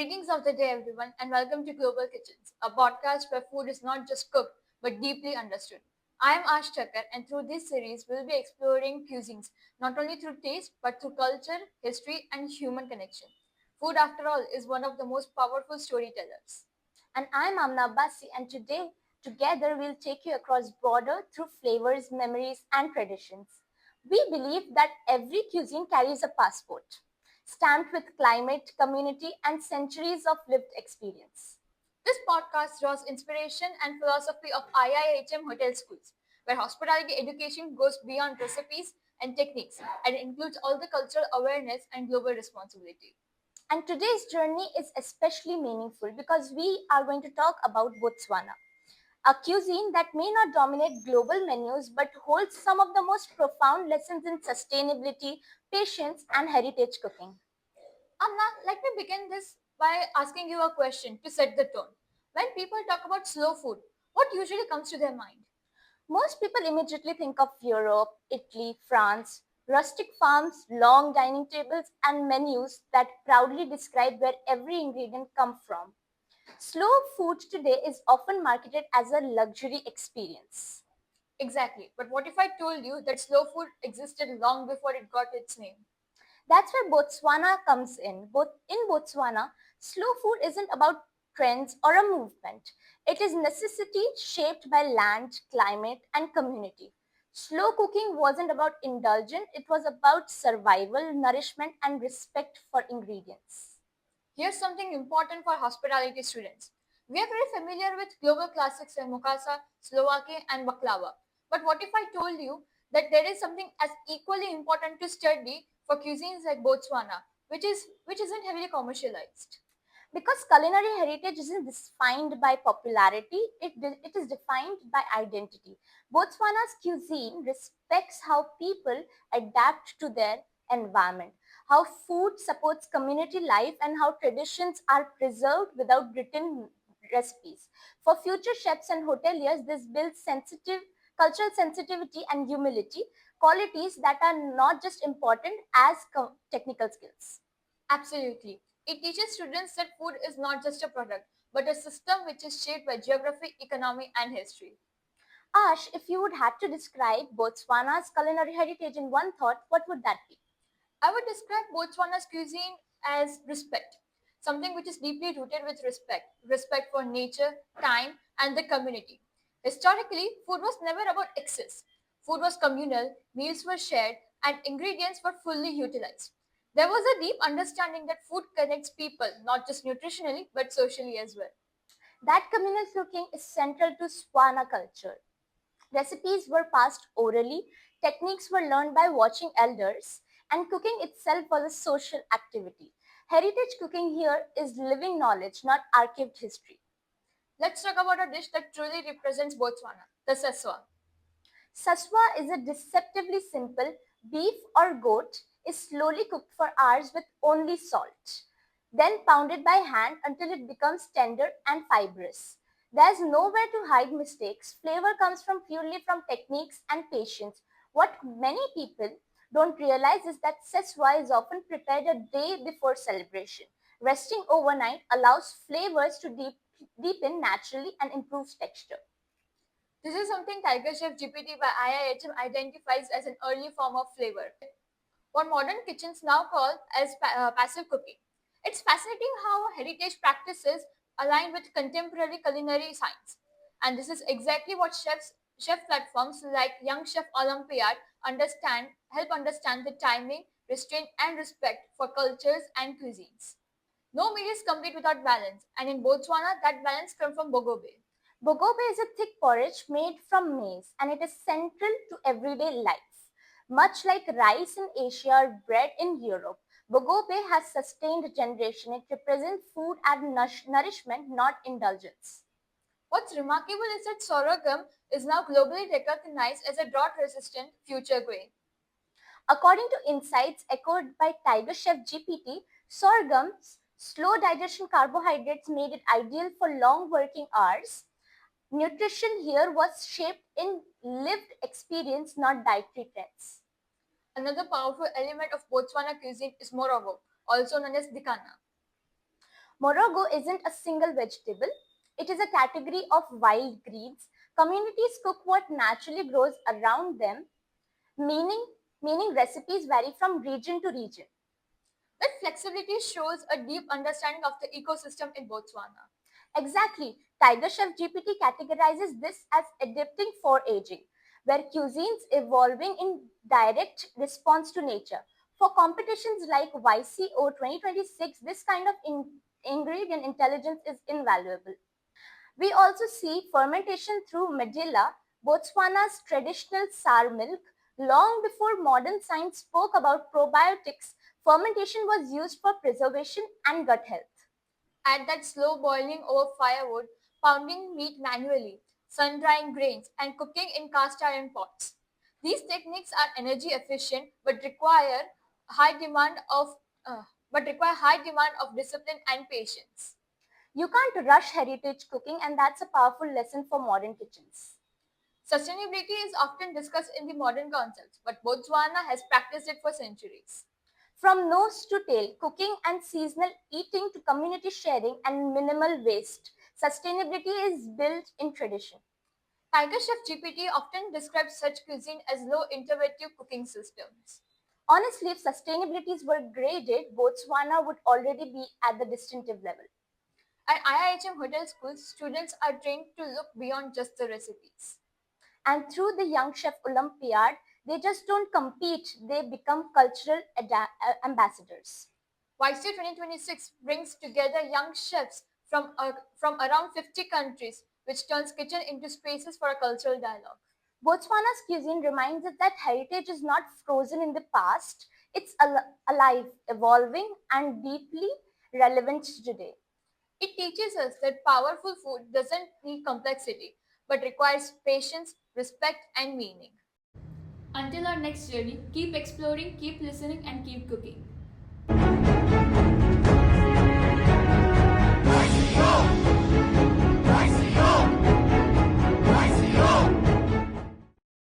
Greetings of the day, everyone, and welcome to Global Kitchens, a podcast where food is not just cooked but deeply understood. I am Ash Chakar, and through this series, we'll be exploring cuisines not only through taste but through culture, history, and human connection. Food, after all, is one of the most powerful storytellers. And I'm Amna Abbasi, and today, together, we'll take you across border through flavors, memories, and traditions. We believe that every cuisine carries a passport, stamped with climate, community, and centuries of lived experience. This podcast draws inspiration and philosophy of IIHM hotel schools, where hospitality education goes beyond recipes and techniques and includes all the cultural awareness and global responsibility. And today's journey is especially meaningful because we are going to talk about Botswana, a cuisine that may not dominate global menus but holds some of the most profound lessons in sustainability, patience, and heritage cooking. Amna, let me begin this by asking you a question to set the tone. When people talk about slow food, what usually comes to their mind? Most people immediately think of Europe, Italy, France, rustic farms, long dining tables, and menus that proudly describe where every ingredient comes from. Slow food today is often marketed as a luxury experience. Exactly. But what if I told you that slow food existed long before it got its name? That's where Botswana comes in. In Botswana, slow food isn't about trends or a movement. It is necessity shaped by land, climate, and community. Slow cooking wasn't about indulgence, it was about survival, nourishment, and respect for ingredients. Here's something important for hospitality students. We are very familiar with global classics like mukasa, Slovakia, and baklava. But what if I told you that there is something as equally important to study for cuisines like Botswana, which isn't heavily commercialized? Because culinary heritage isn't defined by popularity, it is defined by identity. Botswana's cuisine respects how people adapt to their environment, how food supports community life, and how traditions are preserved without written recipes. For future chefs and hoteliers, this builds cultural sensitivity and humility, qualities that are not just important as technical skills. Absolutely. It teaches students that food is not just a product, but a system which is shaped by geography, economy, and history. Ash, if you would have to describe Botswana's culinary heritage in one thought, what would that be? I would describe Botswana's cuisine as respect, something which is deeply rooted with respect for nature, time, and the community. Historically, food was never about excess. Food was communal, meals were shared, and ingredients were fully utilized. There was a deep understanding that food connects people, not just nutritionally, but socially as well. That communal cooking is central to Swana culture. Recipes were passed orally, techniques were learned by watching elders, and cooking itself was a social activity. Heritage cooking here is living knowledge, not archived history. Let's talk about a dish that truly represents Botswana, the seswa. Saswa is a deceptively simple beef or goat is slowly cooked for hours with only salt, then pounded by hand until it becomes tender and fibrous. There's nowhere to hide mistakes. Flavor comes from purely from techniques and patience. What many people don't realize is that seswa is often prepared a day before celebration. Resting overnight allows flavors to deepen naturally and improves texture. This is something Tiger Chef GPT by IIHM identifies as an early form of flavor, what modern kitchens now call as passive cooking. It's fascinating how heritage practices align with contemporary culinary science. And this is exactly what chef platforms like Young Chef Olympiad help understand the timing, restraint, and respect for cultures and cuisines. No meal is complete without balance, and in Botswana, that balance comes from Bogobe. Bogobe is a thick porridge made from maize and it is central to everyday life. Much like rice in Asia or bread in Europe, Bogobe has sustained a generation. It represents food and nourishment, not indulgence. What's remarkable is that sorghum is now globally recognized as a drought-resistant future grain. According to insights echoed by Tiger Chef GPT, sorghum's slow digestion carbohydrates made it ideal for long working hours. Nutrition here was shaped in lived experience, not dietary trends. Another powerful element of Botswana cuisine is morogo, also known as dikana. Morogo isn't a single vegetable, it is a category of wild greens. Communities cook what naturally grows around them, meaning, meaning recipes vary from region to region. That flexibility shows a deep understanding of the ecosystem in Botswana. Exactly. Tiger Chef GPT categorizes this as adapting for aging, where cuisines evolving in direct response to nature. For competitions like YCO 2026, this kind of ingredient intelligence is invaluable. We also see fermentation through medulla, Botswana's traditional sour milk. Long before modern science spoke about probiotics, fermentation was used for preservation and gut health. Add that slow boiling over firewood, pounding meat manually, sun drying grains, and cooking in cast iron pots. These techniques are energy efficient high demand of but require high demand of discipline and patience. You can't rush heritage cooking, and that's a powerful lesson for modern kitchens. Sustainability is often discussed in the modern concepts, but Botswana has practiced it for centuries. From nose to tail, cooking and seasonal eating to community sharing and minimal waste, sustainability is built in tradition. Tiger Chef GPT often describes such cuisine as low interventive cooking systems. Honestly, if sustainabilities were graded, Botswana would already be at the distinctive level. At IIHM hotel schools, students are trained to look beyond just the recipes. And through the Young Chef Olympiad, they just don't compete, they become cultural ambassadors. YC 2026 brings together young chefs from around 50 countries, which turns kitchen into spaces for a cultural dialogue. Botswana's cuisine reminds us that heritage is not frozen in the past, it's alive, evolving, and deeply relevant today. It teaches us that powerful food doesn't need complexity, but requires patience, respect, and meaning. Until our next journey, keep exploring, keep listening, and keep cooking.